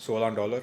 $16।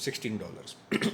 $16।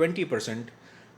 20%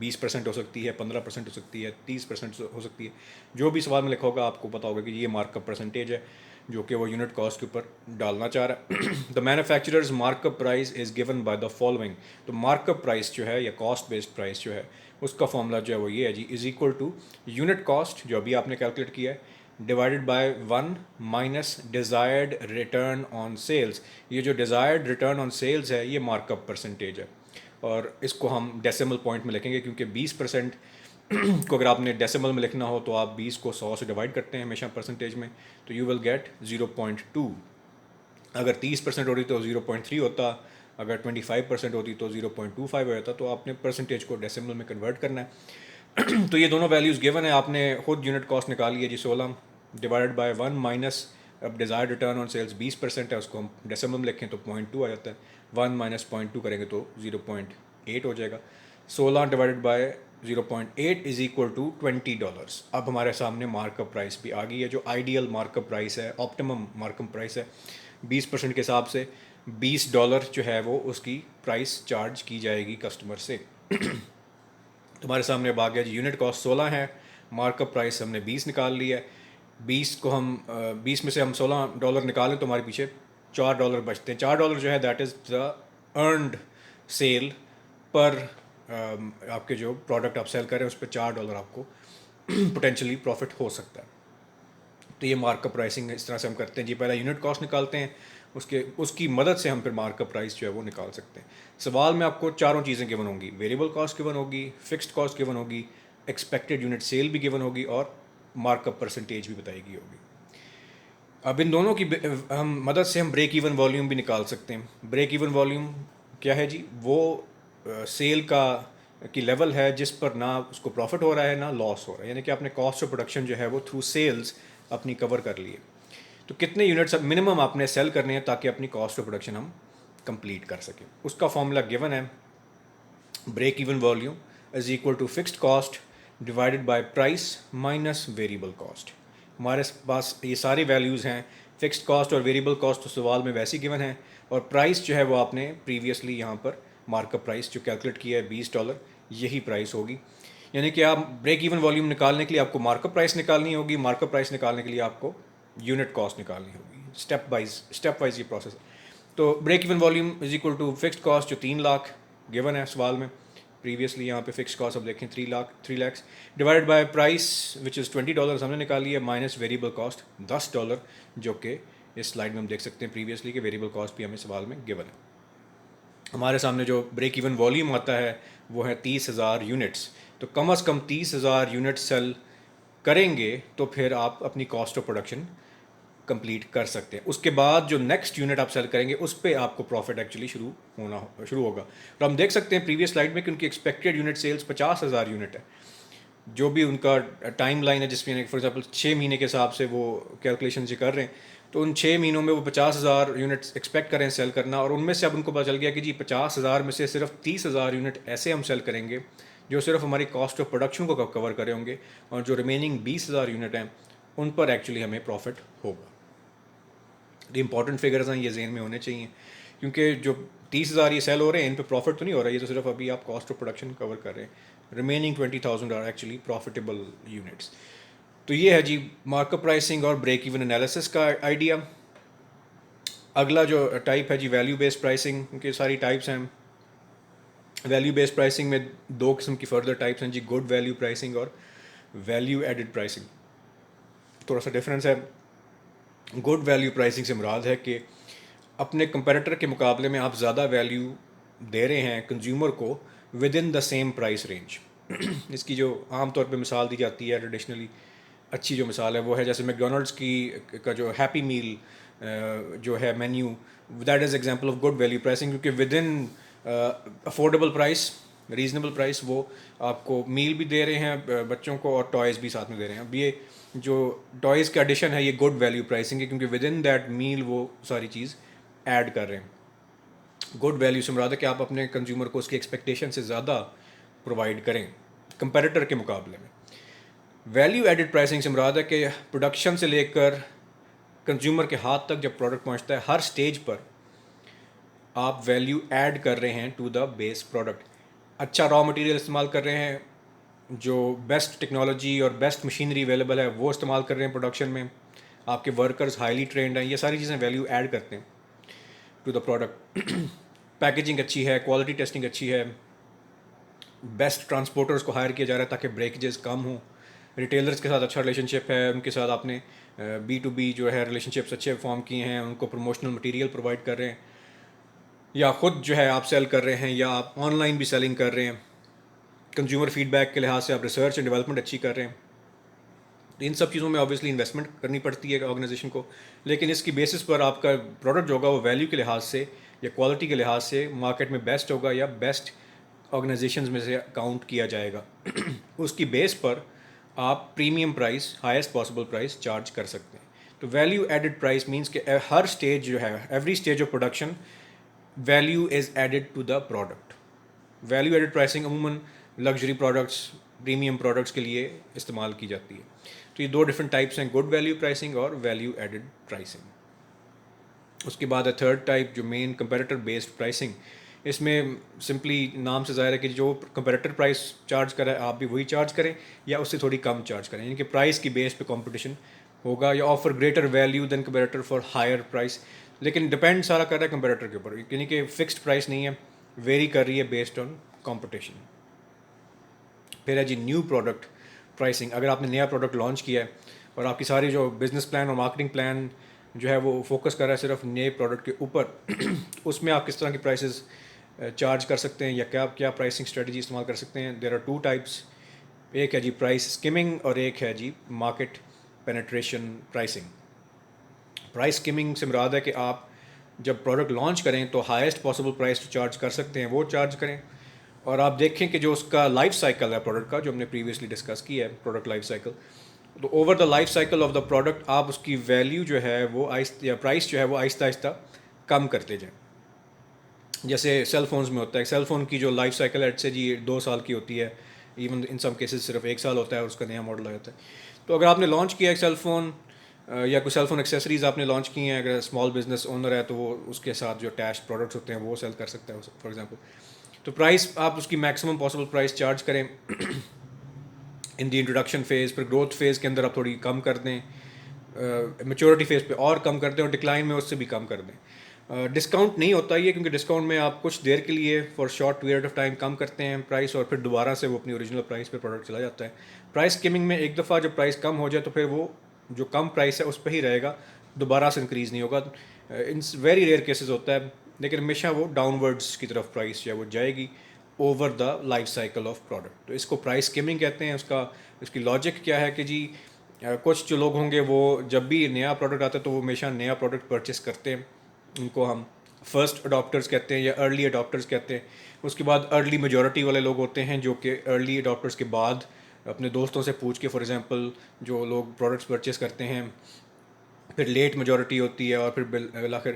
20% ہو سکتی ہے, 15% ہو سکتی ہے, 30% ہو سکتی ہے. جو بھی سوال میں لکھا ہوگا آپ کو پتا ہوگا کہ یہ مارک اپ پرسنٹیج ہے جو کہ وہ یونٹ کاسٹ کے اوپر ڈالنا چاہ رہا ہے. The manufacturers mark up price is given by the following. تو مارک اپ پرائز جو ہے یا کاسٹ بیسڈ پرائز جو ہے اس کا فارمولا جو ہے وہ یہ ہے جی, is equal to unit cost جو ابھی آپ نے کیلکولیٹ کیا ہے divided by 1 minus desired return on sales. یہ جو ڈیزائرڈ ریٹرن آن سیلز ہے یہ مارک اپ پرسنٹیج ہے, اور اس کو ہم ڈیسیمل پوائنٹ میں لکھیں گے کیونکہ 20% کو اگر آپ نے ڈیسیمل میں لکھنا ہو تو آپ 20 کو 100 سے ڈیوائڈ کرتے ہیں ہمیشہ پرسنٹیج میں, تو یو ول گیٹ 0.2. اگر 30% ہوتی تو 0.3 ہوتا, اگر 25% ہوتی تو 0.25 ہو جاتا. تو آپ نے پرسنٹیج کو ڈیسیمل میں کنورٹ کرنا ہے. تو یہ دونوں ویلیوز گیون ہے, آپ نے خود یونٹ کاسٹ نکالی ہے جی 16 ڈیوائڈیڈ بائی 1 مائنس, اب ڈیزائر ریٹرن آن سیلز 20% ہے, اس کو ہم ڈیسیمل میں لکھیں تو 0.2 آ جاتا ہے. 1 مائنس 0.2 کریں گے تو 0.8 ہو جائے گا. 16 divided by 0.8 is equal to $20. اب ہمارے سامنے مارک اپ پرائس بھی آ گئی ہے جو آئیڈیل مارک اپ پرائس ہے, آپٹیمم مارک اپ پرائس ہے. 20% کے حساب سے $20 جو ہے وہ اس کی پرائس چارج کی جائے گی کسٹمر سے. تمہارے سامنے اب آ گیا جی یونٹ کاسٹ 16 ہے, مارک اپ پرائس ہم نے 20 نکال لی ہے. 20 کو ہم 20 میں سے ہم $16 نکالیں تو ہمارے پیچھے $4 بچتے ہیں. $4 جو ہے that is the earned sale پر آپ کے جو پروڈکٹ آپ سیل کریں اس پہ $4 آپ کو پوٹینشلی پروفٹ ہو سکتا ہے. تو یہ مارک اپ پرائسنگ اس طرح سے ہم کرتے ہیں جی, پہلے یونٹ کاسٹ نکالتے ہیں, اس کی مدد سے ہم پھر مارک اپ پرائس جو ہے وہ نکال سکتے ہیں. سوال میں آپ کو چاروں چیزیں گیون ہوں گی, ویریبل کاسٹ گیون ہوگی, فکسڈ کاسٹ گیون ہوگی, ایکسپیکٹڈ یونٹ سیل بھی گیون ہوگی, اور مارک اپ پرسنٹیج بھی بتائی گئی ہوگی. اب ان دونوں کی ہم مدد سے ہم بریک ایون والیوم بھی نکال سکتے ہیں. بریک ایون والیوم کیا ہے جی, وہ سیل کی لیول ہے جس پر نہ اس کو پروفٹ ہو رہا ہے نہ لاس ہو رہا ہے, یعنی کہ آپ نے کاسٹ آف پروڈکشن جو ہے وہ تھرو سیلز اپنی کور کر لیے. تو کتنے یونٹس منیمم آپ نے سیل کرنے ہیں تاکہ اپنی کاسٹ آف پروڈکشن ہم کمپلیٹ کر سکیں. اس کا فارمولا گیون ہے, break even volume is equal to fixed cost divided by price minus variable cost. ہمارے پاس یہ ساری ویلیوز ہیں, فکسڈ کاسٹ اور ویریبل کاسٹ تو سوال میں ویسے ہی گیون ہے, اور پرائس جو ہے وہ آپ نے پریویسلی یہاں پر مارک اپ پرائس جو کیلکولیٹ کیا ہے $20, یہی پرائس ہوگی. یعنی کہ آپ بریک ایون والیوم نکالنے کے لیے آپ کو مارک اپ پرائس نکالنی ہوگی, مارک اپ پرائس نکالنے کے لیے آپ کو یونٹ کاسٹ نکالنی ہوگی. اسٹیپ وائز یہ پروسیس. تو break even volume is equal to fixed cost جو 3 لاکھ گیون ہے سوال میں, پریویسلی یہاں پہ فکس کاسٹ اب دیکھیں 3 لاکھ ڈیوائڈیڈ بائی پرائس وچ از $20 ہم نے نکالی ہے, مائنس ویریبل کاسٹ $10, جو کہ اس سلائڈ میں ہم دیکھ سکتے ہیں پریویسلی کہ ویریبل کاسٹ بھی ہمیں سوال میں گیون ہے. ہمارے سامنے جو بریک ایون والیوم آتا ہے وہ ہے 30,000 یونٹس. تو کم از کم 30,000 یونٹ سیل کریں گے تو پھر آپ اپنی کاسٹ آف پروڈکشن کمپلیٹ کر سکتے ہیں. اس کے بعد جو نیکسٹ یونٹ آپ سیل کریں گے اس پہ آپ کو پروفٹ ایکچولی شروع ہوگا. تو ہم دیکھ سکتے ہیں پریویس سلائڈ میں کہ ان کی ایکسپیکٹڈ یونٹ سیلز 50,000 یونٹ ہے. جو بھی ان کا ٹائم لائن ہے جس میں فار ایگزامپل 6 مہینے کے حساب سے وہ کیلکولیشن جو کر رہے ہیں, تو ان 6 مہینوں میں وہ 50,000 یونٹ ایکسپیکٹ کریں سیل کرنا, اور ان میں سے اب ان کو پتہ چل گیا کہ جی 50,000 میں سے صرف 30,000 یونٹ ایسے ہم سیل کریں گے جو صرف ہماری کاسٹ آف پروڈکشن کو کور کرے ہوں گے, اور جو ریمیننگ 20,000 یونٹ ہیں ان پر ایکچولی ہمیں پروفٹ ہوگا. یہ امپورٹنٹ فگرز ہیں, یہ ذہن میں ہونے چاہیے, کیونکہ جو 30,000 یہ سیل ہو رہے ہیں ان پہ پروفٹ تو نہیں ہو رہا ہے, یہ تو صرف ابھی آپ کاسٹ آف پروڈکشن کور کر رہے ہیں. Remaining 20,000 are actually profitable units. تو یہ ہے جی مارک اپ پرائسنگ اور بریک ایون انالیسس کا آئیڈیا. اگلا جو ٹائپ ہے جی ویلیو بیسڈ پرائسنگ, کیونکہ ساری ٹائپس ہیں. ویلیو بیسڈ پرائسنگ میں 2 قسم کی فردر ٹائپس ہیں جی, گڈ ویلیو پرائسنگ اور ویلیو ایڈڈ پرائسنگ. تھوڑا سا ڈفرینس ہے. گڈ ویلیو پرائسنگ سے مراد ہے کہ اپنے کمپیریٹر کے مقابلے میں آپ زیادہ ویلیو دے رہے ہیں کنزیومر کو within the same price range. اس کی جو عام طور پہ مثال دی جاتی ہے ٹریڈیشنلی اچھی جو مثال ہے وہ ہے جیسے میک ڈونلڈس کا جو ہیپی میل جو ہے menu, that is example of good value pricing, کیونکہ within affordable price, reasonable price وہ آپ کو میل بھی دے رہے ہیں بچوں کو اور ٹوائز بھی ساتھ میں دے رہے ہیں. اب یہ جو ٹوائز کا ایڈیشن ہے یہ گڈ ویلیو پرائسنگ ہے, کیونکہ ود ان دیٹ میل وہ ساری چیز ایڈ کر رہے ہیں. گڈ ویلیو سے مراد ہے کہ آپ اپنے کنزیومر کو اس کی ایکسپیکٹیشن سے زیادہ پرووائڈ کریں کمپیریٹر کے مقابلے میں. ویلیو ایڈڈ پرائسنگ سے مراد ہے کہ پروڈکشن سے لے کر کنزیومر کے ہاتھ تک جب پروڈکٹ پہنچتا ہے ہر سٹیج پر آپ ویلیو ایڈ کر رہے ہیں ٹو دا بیس پروڈکٹ. اچھا را مٹیریل استعمال کر رہے ہیں, جو بیسٹ ٹیکنالوجی اور بیسٹ مشینری اویلیبل ہے وہ استعمال کر رہے ہیں پروڈکشن میں, آپ کے ورکرز ہائیلی ٹرینڈ ہیں, یہ ساری چیزیں ویلیو ایڈ کرتے ہیں ٹو دا پروڈکٹ. پیکیجنگ اچھی ہے, کوالٹی ٹیسٹنگ اچھی ہے, بیسٹ ٹرانسپورٹرز کو ہائر کیا جا رہا ہے تاکہ بریکیجز کم ہوں, ریٹیلرز کے ساتھ اچھا ریلیشن شپ ہے, ان کے ساتھ آپ نے بی ٹو بی جو ہے ریلیشن شپس اچھے فارم کیے ہیں, ان کو پروموشنل مٹیریل پرووائڈ کر رہے ہیں, یا خود جو ہے آپ سیل کر رہے ہیں, یا آپ آن لائن بھی سیلنگ کر رہے ہیں, کنزیومر فیڈ بیک کے لحاظ سے آپ ریسرچ اینڈ ڈیولپمنٹ اچھی کر رہے ہیں. تو ان سب چیزوں میں آبویسلی انویسٹمنٹ کرنی پڑتی ہے آرگنائزیشن کو, لیکن اس کی بیسس پر آپ کا پروڈکٹ جو ہوگا وہ ویلیو کے لحاظ سے یا کوالٹی کے لحاظ سے مارکیٹ میں بیسٹ ہوگا یا بیسٹ آرگنائزیشنز میں سے کاؤنٹ کیا جائے گا. اس کی بیس پر آپ premium price, highest possible price charge کر سکتے ہیں. تو ویلیو ایڈڈ پرائس مینس کہ ہر اسٹیج جو ہے, every stage of production value is added to the product. Value added pricing عموماً لگژری پروڈکٹس, پریمیم پروڈکٹس کے لیے استعمال کی جاتی ہے. تو یہ دو ڈفرینٹ ٹائپس ہیں, گڈ ویلیو پرائسنگ اور ویلیو ایڈڈ پرائسنگ. اس کے بعد ہے تھرڈ ٹائپ جو مین کمپیریٹر بیسڈ پرائسنگ. اس میں سمپلی نام سے ظاہر ہے کہ جو کمپیریٹر پرائس چارج کرے آپ بھی وہی چارج کریں یا اس سے تھوڑی کم چارج کریں, یعنی کہ پرائس کی بیس پہ کمپٹیشن ہوگا, یا offer greater value than comparator for higher price. لیکن ڈپینڈ سارا کر رہا ہے کمپیریٹر کے اوپر, یعنی کہ فکسڈ پرائس نہیں ہے, ویری کر رہی ہے بیسڈ آن کمپٹیشن. پھر ہے جی نیو پروڈکٹ پرائسنگ. اگر آپ نے نیا پروڈکٹ لانچ کیا ہے اور آپ کی ساری جو بزنس پلان اور مارکیٹنگ پلان جو ہے وہ فوکس کر رہا ہے صرف نئے پروڈکٹ کے اوپر, اس میں آپ کس طرح کی پرائسز چارج کر سکتے ہیں یا کیا پرائسنگ اسٹریٹجی استعمال کر سکتے ہیں. دیر آر ٹو ٹائپس, ایک ہے جی پرائس اسکمنگ اور ایک ہے جی market penetration pricing. Price skimming سے مراد ہے کہ آپ جب پروڈکٹ لانچ کریں تو ہائیسٹ پاسبل پرائس جو چارج کر سکتے ہیں وہ چارج کریں, اور آپ دیکھیں کہ جو اس کا لائف سائیکل ہے پروڈکٹ کا, جو ہم نے پریویسلی ڈسکس کیا ہے پروڈکٹ لائف سائیکل, تو over the life cycle of the product آپ اس کی ویلیو جو ہے وہ یا پرائس جو ہے وہ آہستہ آہستہ کم کرتے جائیں. جیسے سیل فونز میں ہوتا ہے, سیل فون کی جو لائف سائیکل ہے سے جی 2 سال کی ہوتی ہے, ایون ان سم کیسز صرف 1 سال ہوتا ہے اور اس کا نیا ماڈل آ جاتا ہے. تو اگر آپ نے لانچ کیا ایک سیل فون یا کوئی سیل فون ایکسیسریز آپ نے لانچ کی ہیں, اگر اسمال بزنس اونر ہے تو وہ اس کے ساتھ جو اٹیچ پروڈکٹس ہوتے ہیں وہ سیل کر سکتا ہے فار ایگزامپل. تو پرائس آپ اس کی میکسیمم پاسبل پرائس چارج کریں ان دی انٹروڈکشن فیز, پھر گروتھ فیز کے اندر آپ تھوڑی کم کر دیں, میچورٹی فیز پہ اور کم کر دیں, اور ڈکلائن میں اس سے بھی کم کر دیں. ڈسکاؤنٹ نہیں ہوتا یہ, کیونکہ ڈسکاؤنٹ میں آپ کچھ دیر کے لیے for short period of time کم کرتے ہیں پرائس, اور پھر دوبارہ سے وہ اپنی اوریجنل پرائس پہ پروڈکٹ چلا جاتا ہے. پرائس اسکیمنگ میں ایک دفعہ جب پرائس کم ہو جائے تو پھر وہ جو کم پرائس ہے اس پہ ہی رہے گا, دوبارہ سے انکریز نہیں ہوگا. ان ویری ریئر کیسز ہوتا ہے, لیکن ہمیشہ وہ ڈاؤن ورڈس کی طرف پرائس جو ہے وہ جائے گی over the life cycle of product. تو اس کو پرائس اسکیمنگ کہتے ہیں. اس کی لاجک کیا ہے کہ جی کچھ جو لوگ ہوں گے وہ جب بھی نیا پروڈکٹ آتا ہے تو وہ ہمیشہ نیا پروڈکٹ پرچیز کرتے ہیں, ان کو ہم فرسٹ اڈاپٹرز کہتے ہیں یا ارلی اڈاپٹرز کہتے ہیں. اس کے بعد ارلی میجورٹی والے لوگ ہوتے ہیں جو کہ ارلی اڈاپٹرز کے بعد اپنے دوستوں سے پوچھ کے, فار ایگزامپل جو لوگ پروڈکٹس پرچیز کرتے ہیں, پھر لیٹ میجورٹی ہوتی ہے, اور پھر بالآخر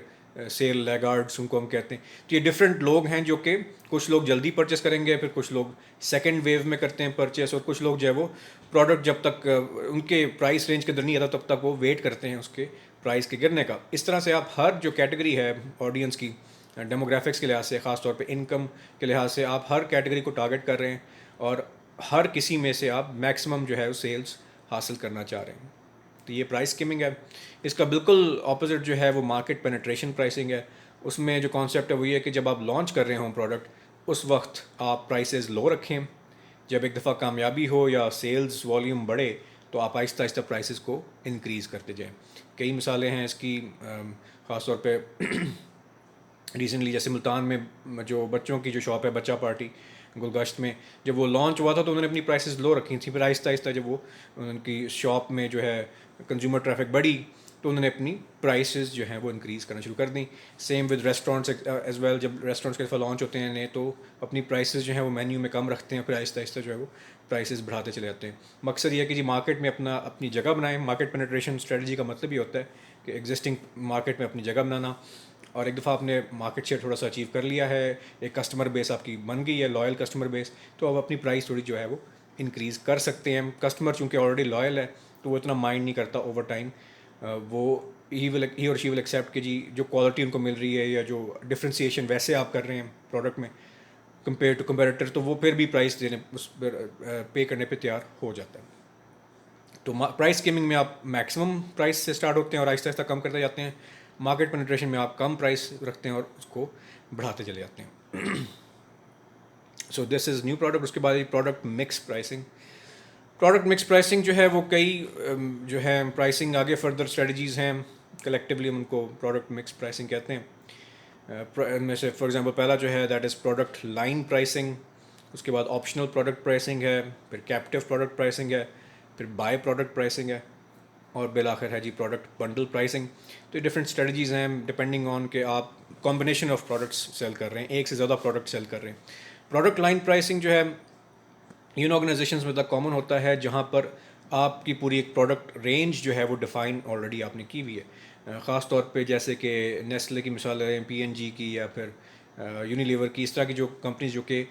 سیل لیگارڈس ان کو ہم کہتے ہیں. تو یہ ڈفرینٹ لوگ ہیں جو کہ کچھ لوگ جلدی پرچیز کریں گے, پھر کچھ لوگ سیکنڈ ویو میں کرتے ہیں پرچیز, اور کچھ لوگ جو ہے وہ پروڈکٹ جب تک ان کے پرائس رینج کے اندر نہیں آتا تب تک وہ ویٹ کرتے ہیں اس کے پرائس کے گرنے کا. اس طرح سے آپ ہر جو کیٹیگری ہے آڈینس کی ڈیموگرافکس کے لحاظ سے, خاص طور پہ انکم کے لحاظ سے, آپ ہر کیٹیگری کو ٹارگیٹ کر رہے ہیں, اور ہر کسی میں سے آپ میکسیمم جو ہے وہ سیلز حاصل کرنا چاہ رہے ہیں. تو یہ پرائس اسکیمنگ ہے. اس کا بالکل اپوزٹ جو ہے وہ مارکیٹ پینیٹریشن پرائسنگ ہے. اس میں جو کانسیپٹ ہے وہ یہ ہے کہ جب آپ لانچ کر رہے ہوں پروڈکٹ, اس وقت آپ پرائسز لو رکھیں, جب ایک دفعہ کامیابی ہو یا سیلز والیوم بڑھے تو آپ آہستہ آہستہ پرائسز کو انکریز کرتے جائیں. کئی مثالیں ہیں اس کی, خاص طور پہ ریسنٹلی جیسے ملتان میں جو بچوں کی جو شاپ ہے بچہ پارٹی گلگشت میں, جب وہ لانچ ہوا تھا تو انہوں نے اپنی پرائسز لو رکھی تھیں. پھر آہستہ آہستہ جب وہ ان کی شاپ میں جو ہے کنزیومر ٹریفک بڑھی تو انہوں نے اپنی پرائسز جو ہیں وہ انکریز کرنا شروع کر دیں. Same with restaurants as well, جب ریسٹورینٹس کے دفعہ لانچ ہوتے ہیں تو اپنی پرائسز جو ہیں وہ مینیو میں کم رکھتے ہیں, پھر آہستہ آہستہ جو ہے وہ پرائسز بڑھاتے چلے جاتے ہیں. مقصد یہ ہے کہ جی مارکیٹ میں اپنی جگہ بنائیں. مارکیٹ پینیٹریشن اسٹریٹجی کا مطلب یہ ہوتا ہے کہ ایگزسٹنگ مارکیٹ میں اپنی جگہ بنانا, اور ایک دفعہ آپ نے مارکیٹ شیئر تھوڑا سا اچیو کر لیا ہے, ایک کسٹمر بیس آپ کی بن گئی ہے, لائل کسٹمر بیس, تو اب اپنی پرائس تھوڑی جو ہے وہ انکریز کر سکتے ہیں. کسٹمر چونکہ آلریڈی لائل ہے تو وہ اتنا مائنڈ نہیں کرتا اوور ٹائم, وہ ہی اور شی ول ایکسیپٹ کہ جی جو کوالٹی ان کو مل رہی ہے یا جو ڈفرینسیشن ویسے آپ کر رہے ہیں پروڈکٹ میں, کمپیئر ٹو کمپیریٹر، تو وہ پھر بھی پرائس دینے اس پر پے کرنے پہ تیار ہو جاتا ہے. تو پرائس اسکیمنگ میں آپ میکسیمم پرائس سے اسٹارٹ ہوتے ہیں اور آہستہ آہستہ کم کرتے جاتے ہیں. مارکیٹ پینیٹریشن میں آپ کم پرائس رکھتے ہیں اور اس کو بڑھاتے چلے جاتے ہیں. سو دس از نیو پروڈکٹ. اس کے بعد product mix pricing. Product mix pricing جو ہے وہ کئی جو ہے پرائسنگ آگے فردر اسٹریٹجیز ہیں، کلیکٹیولی ہم ان کو پروڈکٹ مکس پرائسنگ کہتے ہیں. ان میں سے فار ایگزامپل پہلا جو ہے that is product line pricing. اس کے بعد آپشنل پروڈکٹ پرائسنگ ہے، پھر کیپٹیو پروڈکٹ پرائسنگ ہے، پھر بائی پروڈکٹ پرائسنگ ہے، اور بالآخر ہے جی پروڈکٹ بنڈل پرائسنگ. تو یہ ڈفرینٹ اسٹریٹجیز ہیں ڈپینڈنگ آن کہ آپ کمبینیشن آف پروڈکٹس سیل کر رہے ہیں، ایک سے زیادہ پروڈکٹ سیل کر رہے ہیں. پروڈکٹ لائن پرائسنگ جو ہے ان آرگنائزیشنز میں کامن ہوتا ہے جہاں پر آپ کی پوری ایک پروڈکٹ رینج جو ہے وہ ڈیفائن آلریڈی آپ نے کی ہوئی ہے. خاص طور پہ جیسے کہ نیسلے کی مثال لیں، پی این جی کی، یا پھر یونیلیور کی، اس طرح کی جو کمپنیز جو کہ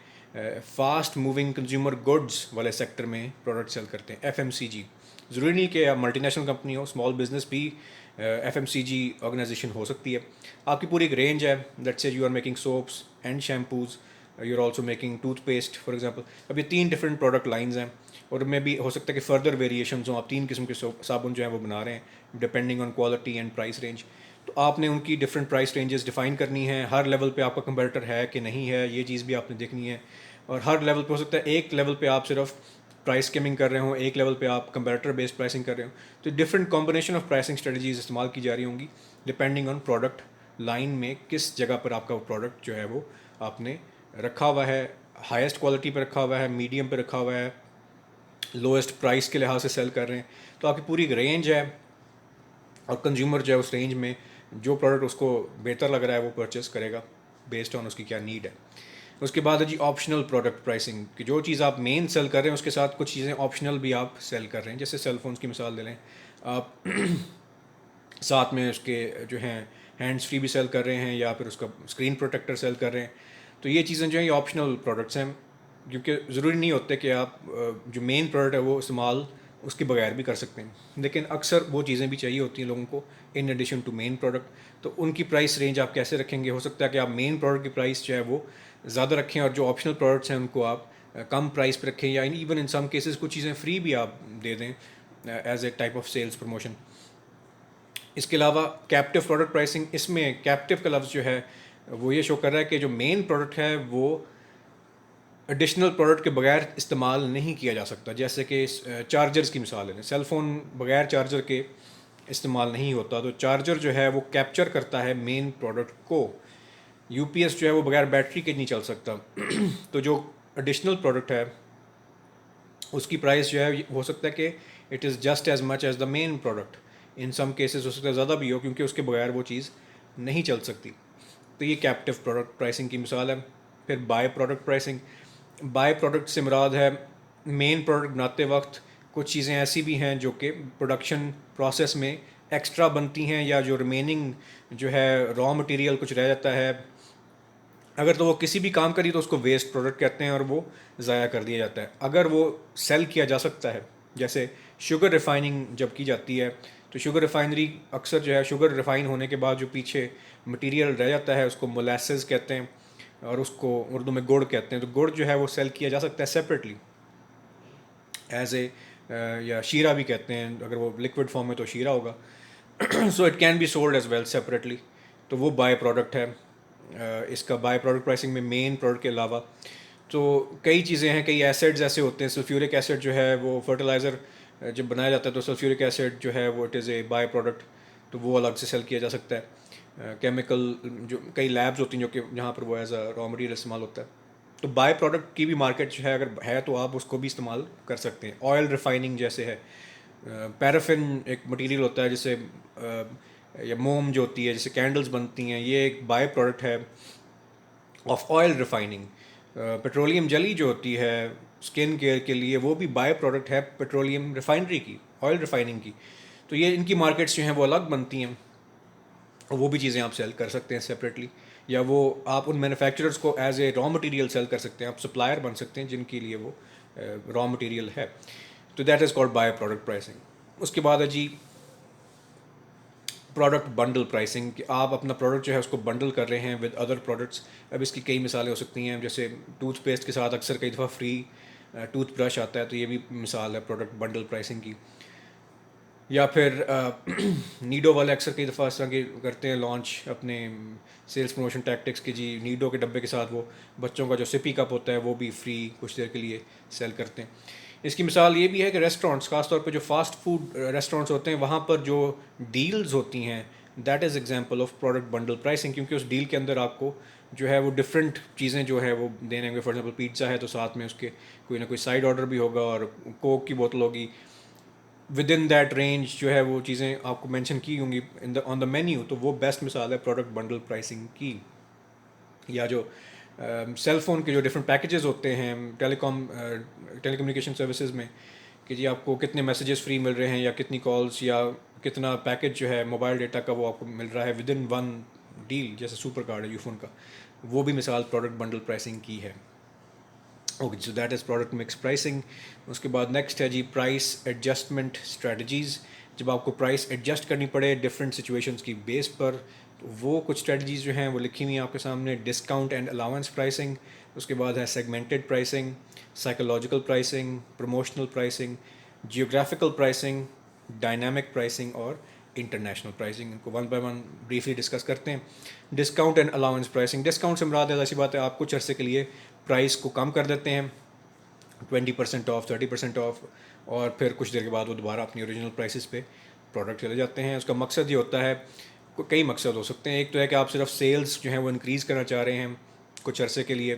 فاسٹ موونگ کنزیومر گڈز والے سیکٹر میں پروڈکٹ سیل کرتے ہیں. ایف ایم سی جی ضروری نہیں کہ آپ ملٹی نیشنل کمپنی ہو، اسمال بزنس بھی ایف ایم سی جی آرگنائزیشن ہو سکتی ہے. آپ کی پوری ایک رینج ہے. Let's say you are making soaps and shampoos, you are also making toothpaste for example. اب یہ 3 ڈفرینٹ پروڈکٹ لائنز ہیں، اور میں بھی ہو سکتا ہے کہ فردر ویریشنز ہوں. آپ 3 قسم کے صابن جو ہیں وہ بنا رہے ہیں depending on quality and price range. تو آپ نے ان کی ڈفرینٹ پرائس رینجز ڈیفائن کرنی ہے. ہر لیول پہ آپ کا کمپیٹیٹر ہے کہ نہیں ہے، یہ چیز بھی آپ نے دیکھنی ہے. اور ہر لیول پہ ہو سکتا ہے ایک لیول پہ آپ صرف پرائس اسکیمنگ کر رہے ہوں، ایک لیول پہ آپ کمپیٹیٹر بیسڈ پرائسنگ کر رہے ہوں. تو different combination of pricing strategies استعمال کی جا رہی ہوں گی ڈپینڈنگ آن پروڈکٹ لائن میں کس جگہ پر آپ کا پروڈکٹ جو ہے وہ آپ نے رکھا ہوا ہے. ہائیسٹ کوالٹی پہ رکھا ہوا ہے، میڈیم پہ رکھا ہوا ہے، لوئسٹ پرائس کے لحاظ سے سیل کر رہے ہیں. تو آپ کی پوری ایک رینج ہے، اور کنزیومر جو ہے اس رینج میں جو پروڈکٹ اس کو بہتر لگ رہا ہے وہ پرچیز کرے گا بیسڈ آن اس کی کیا نیڈ ہے. اس کے بعد ہے جی آپشنل پروڈکٹ پرائسنگ، کہ جو چیز آپ مین سیل کر رہے ہیں اس کے ساتھ کچھ چیزیں آپشنل بھی آپ سیل کر رہے ہیں. جیسے سیل فونس کی مثال لے لیں، آپ ساتھ میں اس کے جو ہیں ہینڈز فری بھی سیل کر رہے ہیں، یا پھر اس کا اسکرین پروٹیکٹر سیل کر رہے ہیں. تو یہ چیزیں جو ہیں یہ آپشنل پروڈکٹس ہیں، کیونکہ ضروری نہیں ہوتے کہ آپ جو مین پروڈکٹ ہے وہ استعمال اس کے بغیر بھی کر سکتے ہیں. لیکن اکثر وہ چیزیں بھی چاہیے ہوتی ہیں لوگوں کو in addition to main product. تو ان کی پرائس رینج آپ کیسے رکھیں گے؟ ہو سکتا ہے کہ آپ مین پروڈکٹ کی پرائس جو ہے وہ زیادہ رکھیں، اور جو آپشنل پروڈکٹس ہیں ان کو آپ کم پرائس پہ رکھیں، یا ایون ان سم کیسز کچھ چیزیں فری بھی آپ دے دیں as a type of sales promotion. اس کے علاوہ کیپٹیو پروڈکٹ پرائسنگ، اس میں کیپٹیو کا لفظ جو ہے وہ یہ شو کر رہا ہے کہ جو مین پروڈکٹ ہے وہ ایڈیشنل پروڈکٹ کے بغیر استعمال نہیں کیا جا سکتا. جیسے کہ چارجرز کی مثال لیں، سیل فون بغیر چارجر کے استعمال نہیں ہوتا. تو چارجر جو ہے وہ کیپچر کرتا ہے مین پروڈکٹ کو. یو پی ایس جو ہے وہ بغیر بیٹری کے نہیں چل سکتا. تو جو ایڈیشنل پروڈکٹ ہے اس کی پرائس جو ہے ہو سکتا ہے کہ it is just as much as the main product. In some cases ہو سکتا ہے زیادہ بھی ہو، کیونکہ اس کے بغیر وہ چیز نہیں چل سکتی. تو یہ کیپٹیو پروڈکٹ پرائسنگ کی مثال ہے. پھر by product pricing. By product سے مراد ہے مین پروڈکٹ بناتے وقت کچھ چیزیں ایسی بھی ہیں جو کہ پروڈکشن پروسیس میں ایکسٹرا بنتی ہیں، یا جو ریمیننگ جو ہے را مٹیریل کچھ رہ جاتا ہے، اگر تو وہ کسی بھی کام کری تو اس کو ویسٹ پروڈکٹ کہتے ہیں اور وہ ضائع کر دیا جاتا ہے. اگر وہ سیل کیا جا سکتا ہے، جیسے شوگر ریفائننگ جب کی جاتی ہے تو شوگر ریفائنری اکثر جو ہے شوگر ریفائن ہونے کے بعد جو پیچھے مٹیریل رہ جاتا ہے اس کو مولیسز کہتے ہیں، اور اس کو اردو میں گڑ کہتے ہیں. تو گڑ جو ہے وہ سیل کیا جا سکتا ہے سیپریٹلی ایز اے، یا شیرہ بھی کہتے ہیں اگر وہ لکوڈ فارم میں تو شیرہ ہوگا. So it can be sold as well separately. تو وہ بائی پروڈکٹ ہے. اس کا بائی پروڈکٹ پرائسنگ میں مین پروڈکٹ کے علاوہ تو کئی چیزیں ہیں، کئی ایسڈز ایسے ہوتے ہیں. سلفیورک ایسڈ جو ہے وہ فرٹیلائزر جب بنایا جاتا ہے تو سلفیورک ایسڈ جو ہے وہ it is a by product, تو وہ الگ سے سیل کیا جا سکتا ہے. کیمیکل جو کئی لیبز ہوتی ہیں جو کہ جہاں پر وہ ایز اے را مٹیریل استعمال ہوتا ہے. تو بائی پروڈکٹ کی بھی مارکیٹ جو ہے اگر ہے تو آپ اس کو بھی استعمال کر سکتے ہیں. آئل ریفائننگ جیسے ہے، پیرافن ایک مٹیریل ہوتا ہے جسے یا موم جو ہوتی ہے جسے کینڈلز بنتی ہیں، یہ ایک بائی پروڈکٹ ہے آف آئل ریفائننگ. پیٹرولیم جلی جو ہوتی ہے اسکن کیئر کے لیے وہ بھی بائی پروڈکٹ ہے پیٹرولیم ریفائنری کی، آئل ریفائننگ کی. تو یہ ان کی مارکیٹس جو ہیں وہ الگ بنتی ہیں، اور وہ بھی چیزیں آپ سیل کر سکتے ہیں سیپریٹلی، یا وہ آپ ان مینوفیکچررز کو as a raw material cell کر سکتے ہیں. آپ سپلائر بن سکتے ہیں جن کے لیے وہ را مٹیریل ہے. تو that is called by product pricing. اس کے بعد ہے جی پروڈکٹ بنڈل پرائسنگ، کہ آپ اپنا پروڈکٹ جو ہے اس کو بنڈل کر رہے ہیں ود ادر پروڈکٹس. اب اس کی کئی مثالیں ہو سکتی ہیں، جیسے ٹوتھ پیسٹ کے ساتھ اکثر کئی دفعہ فری ٹوتھ برش آتا ہے، تو یہ بھی مثال ہے پروڈکٹ بنڈل پرائسنگ کی. یا پھر نیڈو والے اکثر کئی دفعہ اس طرح کے کرتے ہیں لانچ اپنے سیلس پروموشن ٹیکٹکس کی، جی نیڈو کے ڈبے کے ساتھ وہ بچوں کا جو سپی کپ ہوتا ہے وہ بھی فری کچھ دیر کے لیے سیل کرتے ہیں. اس کی مثال یہ بھی ہے کہ ریسٹورینٹس، خاص طور پہ جو فاسٹ فوڈ ریسٹورینٹس ہوتے ہیں، وہاں پر جو ڈیلز ہوتی ہیں، that is example of product bundle pricing, کیونکہ اس ڈیل کے اندر آپ کو جو ہے وہ ڈفرینٹ چیزیں جو ہے وہ دینے ہوں گے. فار ایگزامپل پیزا ہے تو ساتھ میں اس کے کوئی نہ کوئی سائڈ آرڈر بھی ہوگا، اور کوک کی بوتل ہوگی. ود ان دیٹ رینج جو ہے وہ چیزیں آپ کو مینشن کی ہوں گی آن دا مینیو، تو وہ بیسٹ مثال ہے پروڈکٹ بنڈل پرائسنگ کی. یا جو سیل فون کے جو ڈفرینٹ پیکیجز ہوتے ہیں ٹیلی کمیونیکیشن سروسز میں، کہ جی آپ کو کتنے میسیجز فری مل رہے ہیں، یا کتنی کالس، یا کتنا پیکیج جو ہے موبائل ڈیٹا کا وہ آپ کو مل رہا ہے ود ان ون ڈیل، جیسے سپر کارڈ ہے یو فون کا، وہ بھی مثال پروڈکٹ بنڈل پرائسنگ کی ہے. Okay, so that is product mix pricing. اس کے بعد نیکسٹ ہے جی پرائس ایڈجسٹمنٹ اسٹریٹجیز. جب آپ کو پرائس ایڈجسٹ کرنی پڑے ڈفرینٹ سچویشنس کی بیس پر، تو وہ کچھ اسٹریٹجیز جو ہیں وہ لکھی ہوئی ہیں آپ کے سامنے. ڈسکاؤنٹ اینڈ الاؤنس پرائسنگ، اس کے بعد ہے segmented pricing, psychological pricing, promotional pricing, geographical pricing, dynamic pricing اور انٹرنیشنل پرائسنگ. ان کو one by one briefly discuss کرتے ہیں. Discount and allowance pricing, discount سے مراد ہے ایسی بات ہے آپ کچھ عرصے کے لیے پرائس کو کم کر دیتے ہیں، 20% آف، 30% آف، اور پھر کچھ دیر کے بعد وہ دوبارہ اپنی اوریجنل پرائسز پہ پروڈکٹ چلے جاتے ہیں. اس کا مقصد یہ ہوتا ہے، کئی مقصد ہو سکتے ہیں. ایک تو ہے کہ آپ صرف سیلز جو ہیں وہ انکریز کرنا چاہ رہے ہیں کچھ عرصے کے لیے.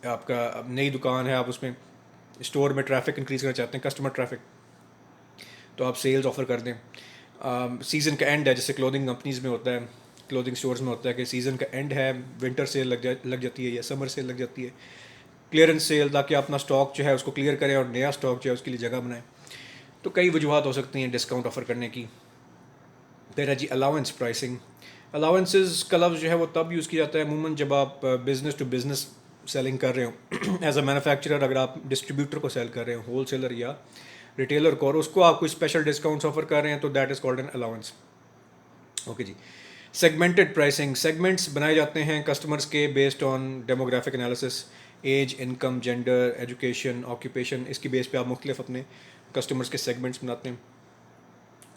آپ کا نئی دکان ہے، آپ اس میں اسٹور میں ٹریفک انکریز کرنا چاہتے ہیں، کسٹمر ٹریفک، تو آپ سیلز آفر کر دیں. سیزن کا اینڈ ہے، جیسے کلودنگ کمپنیز میں ہوتا ہے، کلودنگ اسٹورز میں ہوتا ہے کہ سیزن کا اینڈ ہے، ونٹر سیل لگ جاتی ہے یا سمر سیل لگ جاتی ہے، کلیئرنس سیل، تاکہ اپنا اسٹاک جو ہے اس کو کلیئر کریں اور نیا اسٹاک جو ہے اس کے لیے جگہ بنائیں. تو کئی وجوہات ہو سکتی ہیں ڈسکاؤنٹ آفر کرنے کی. پھر ہے جی الاؤنس پرائسنگ. الاؤنسز کا لفظ جو ہے وہ تب یوز کیا جاتا ہے عموماً جب آپ بزنس ٹو بزنس سیلنگ کر رہے ہوں. ایز اے مینوفیکچرر اگر آپ ڈسٹریبیوٹر کو سیل کر رہے ہوں، ہول سیلر یا ریٹیلر کو، اور اس کو آپ کوئی اسپیشل ڈسکاؤنٹس آفر کر رہے ہیں، تو that is called an allowance. Okay جی. سیگمنٹڈ پرائسنگ، سیگمنٹس بنائے جاتے ہیں کسٹمرس کے based on demographic analysis, age, income, gender, education, occupation. اس کی بیس پہ آپ مختلف اپنے کسٹمرس کے سیگمنٹس بناتے ہیں.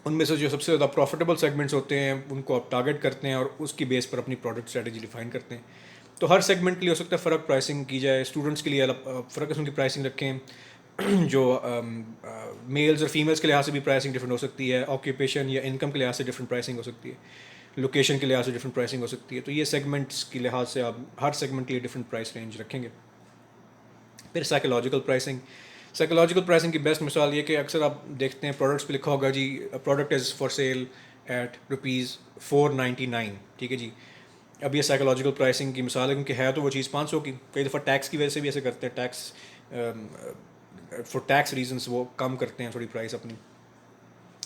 ان میں سے جو سب سے زیادہ پروفیٹیبل سیگمنٹس ہوتے ہیں ان کو آپ ٹارگیٹ کرتے ہیں، اور اس کی بیس پر اپنی پروڈکٹ اسٹریٹجی ڈیفائن کرتے ہیں. تو ہر سیگمنٹ کے لیے ہو سکتا ہے فرق پرائسنگ کی جائے. اسٹوڈنٹس کے لیے فرق قسم کی پرائسنگ رکھیں، جو میلز اور فیمیلس کے لحاظ سے بھی پرائسنگ ڈفرینٹ ہو سکتی ہے، آکوپیشن یا انکم کے لحاظ سے ڈفرینٹ پرائسنگ ہو سکتی ہے، لوکیشن کے لحاظ سے ڈفرینٹ پرائسنگ ہو سکتی ہے. تو یہ سیگمنٹس کے لحاظ سے آپ ہر سیگمنٹ کے لیے ڈفرینٹ پرائس رینج رکھیں گے. پھر سائیکولوجیکل پرائسنگ. سائیکولوجیکل پرائسنگ کی بیسٹ مثال یہ کہ اکثر آپ دیکھتے ہیں پروڈکٹس پہ لکھا ہوگا جی product is for sale at ₹499. ٹھیک ہے جی. اب یہ سائیکولوجیکل پرائسنگ کی مثال ہے، کیونکہ ہے تو وہ چیز 500 کی. کئی دفعہ ٹیکس کی وجہ سے بھی ایسے کرتے ہیں، ٹیکس فار ٹیکس ریزنس وہ کم کرتے ہیں تھوڑی پرائس اپنی،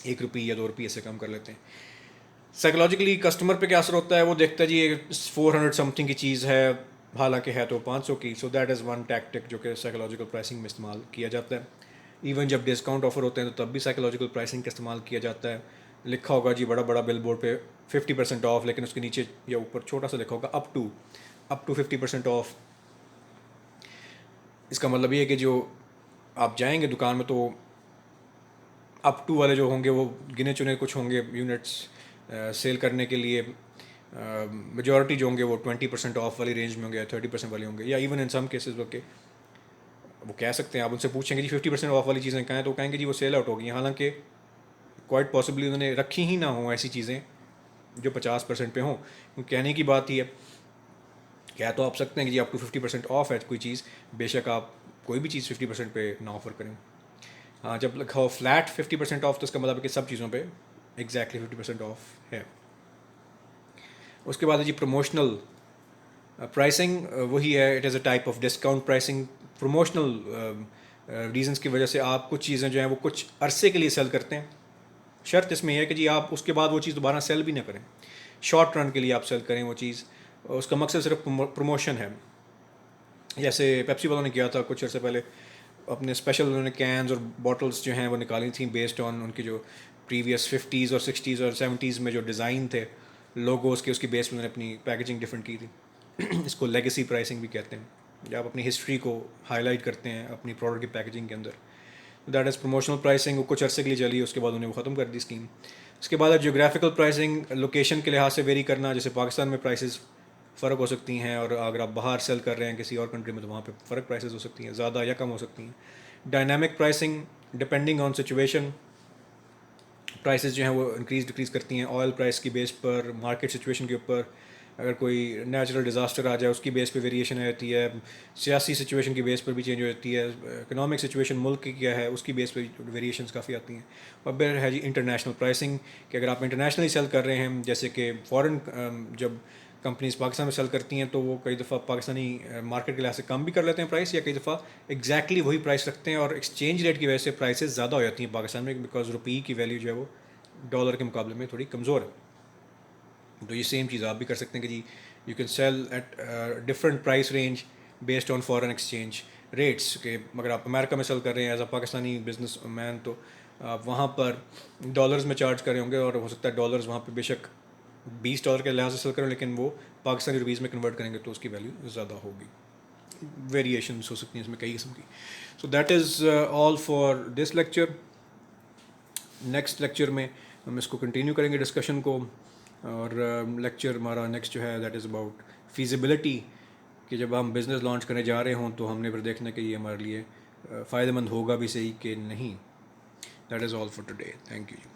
₹1 یا ₹2 سے کم کر لیتے ہیں. سائیکولوجیکلی کسٹمر پہ کیا اثر ہوتا ہے، وہ دیکھتا ہے جی 400 سم تھنگ کی چیز ہے، حالانکہ ہے تو 500 کی. سو دیٹ از ون ٹیکٹک جو کہ سائیکولوجیکل پرائسنگ میں استعمال کیا جاتا ہے. ایون جب ڈسکاؤنٹ آفر ہوتے ہیں تو تب بھی سائیکولوجیکل پرائسنگ کا استعمال کیا جاتا ہے. لکھا ہوگا جی بڑا بڑا بل بورڈ پہ 50% آف، لیکن اس کے نیچے یا اوپر چھوٹا سا لکھا ہوگا اپ ٹو 50% آف. اس کا مطلب یہ ہے کہ جو آپ جائیں گے دکان میں تو اپ ٹو والے جو ہوں گے وہ گنے چنے کچھ ہوں گے یونٹس سیل کرنے کے لیے. میجورٹی جو ہوں گے وہ 20% آف والی رینج میں ہوں گے یا 30% والے ہوں گے، یا ایون ان سم کیسز وہ کہہ سکتے ہیں. آپ ان سے پوچھیں گے جی 50% آف والی چیزیں کہیں، تو کہیں گے جی وہ سیل آؤٹ ہوگی، حالانکہ کوائٹ پاسبلی انہوں نے رکھی ہی نہ ہوں ایسی چیزیں جو 50% پہ ہوں. کہنے کی بات ہی ہے، کہہ تو آپ سکتے ہیں کہ جی اپ ٹو 50% آف ہے کوئی چیز، بے شک آپ کوئی بھی چیز 50% پہ نہ آفر کریں. ہاں جب لکھا ہو فلیٹ 50% آف تو اس کا مطلب ہے کہ سب چیزوں پہ ایگزیکٹلی 50% آف ہے. اس کے بعد ہے جی پروموشنل پرائسنگ. وہی ہے، it is a type of discount pricing. Promotional reasons کی وجہ سے آپ کچھ چیزیں جو ہیں وہ کچھ عرصے کے لیے سیل کرتے ہیں. شرط اس میں یہ ہے کہ جی آپ اس کے بعد وہ چیز دوبارہ سیل بھی نہ کریں، شارٹ رن کے لیے آپ سیل کریں وہ چیز. اس کا مقصد صرف پروموشن ہے. جیسے پیپسی والوں نے کیا تھا کچھ عرصے پہلے، اپنے اسپیشل انہوں نے کینز اور باٹلس جو ہیں وہ نکالی تھیں بیسڈ آن ان کی جو پریویس 50s اور 60s اور 70s میں جو ڈیزائن تھے لوگوز کے، اس کی بیس پہ انہوں نے اپنی پیکیجنگ ڈفرینٹ کی تھی. اس کو لیگیسی پرائسنگ بھی کہتے ہیں، جب آپ اپنی ہسٹری کو ہائی لائٹ کرتے ہیں اپنی پروڈکٹ کی پیکیجنگ کے اندر. That is promotional pricing. وہ کچھ عرصے کے لیے چلی، اس کے بعد انہیں وہ ختم کر دی اسکیم. اس کے بعد ہے جیوگرافیکل پرائسنگ، لوکیشن کے لحاظ سے ویری کرنا. جیسے پاکستان میں پرائسز فرق ہو سکتی ہیں، اور اگر آپ باہر سیل کر رہے ہیں کسی اور کنٹری میں تو وہاں پہ فرق پرائسز ہو سکتی ہیں، زیادہ یا کم ہو سکتی ہیں. Dynamic pricing, depending on situation prices جو ہیں وہ انکریز ڈکریز کرتی ہیں. آئل پرائس کی بیس پر، مارکیٹ سچویشن کے اوپر، اگر کوئی نیچرل ڈیزاسٹر آ جائے اس کی بیس پہ ویریشن آ جاتی ہے. سیاسی سچویشن کی بیس پر بھی چینج ہو جاتی ہے. اکنامک سچویشن ملک کی کیا ہے اس کی بیس پہ ویریشنس کافی آتی ہیں. اور پھر ہے جی انٹرنیشنل پرائسنگ، کہ اگر آپ انٹرنیشنلی سیل کر رہے ہیں، جیسے کہ فورن جب کمپنیز پاکستان میں سیل کرتی ہیں تو وہ کئی دفعہ پاکستانی مارکیٹ کے لحاظ سے کم بھی کر لیتے ہیں پرائس، یا کئی دفعہ ایگزیکٹلی وہی پرائس رکھتے ہیں، اور ایکسچینج ریٹ کی وجہ سے پرائسز زیادہ ہو جاتی ہیں پاکستان میں، بیکاز روپی کی ویلیو جو ہے وہ ڈالر کے مقابلے میں تھوڑی کمزور ہے. تو یہ سیم چیز آپ بھی کر سکتے ہیں کہ جی you can sell at different price range based on foreign exchange rates. کہ اگر آپ امریکہ میں سیل کر رہے ہیں as a Pakistani business تو آپ وہاں پر ڈالرز میں چارج کر رہے ہوں گے، اور ہو سکتا ہے ڈالرز وہاں پہ بے شک $20 کے لحاظ سے سیل کریں، لیکن وہ پاکستانی روپیز میں کنورٹ کریں گے تو اس کی ویلیو زیادہ ہوگی. ویریشنس ہو سکتی ہیں اس میں کئی قسم کی. سو that is all for this lecture. Next lecture میں ہم اس کو کنٹینیو کریں گے ڈسکشن کو، اور لیکچر ہمارا نیکسٹ جو ہے دیٹ از اباؤٹ فیزیبلٹی، کہ جب ہم بزنس لانچ کرنے جا رہے ہوں تو ہم نے پھر دیکھنا کہ یہ ہمارے لیے فائدہ مند ہوگا بھی صحیح کہ نہیں. That is all for today. Thank you.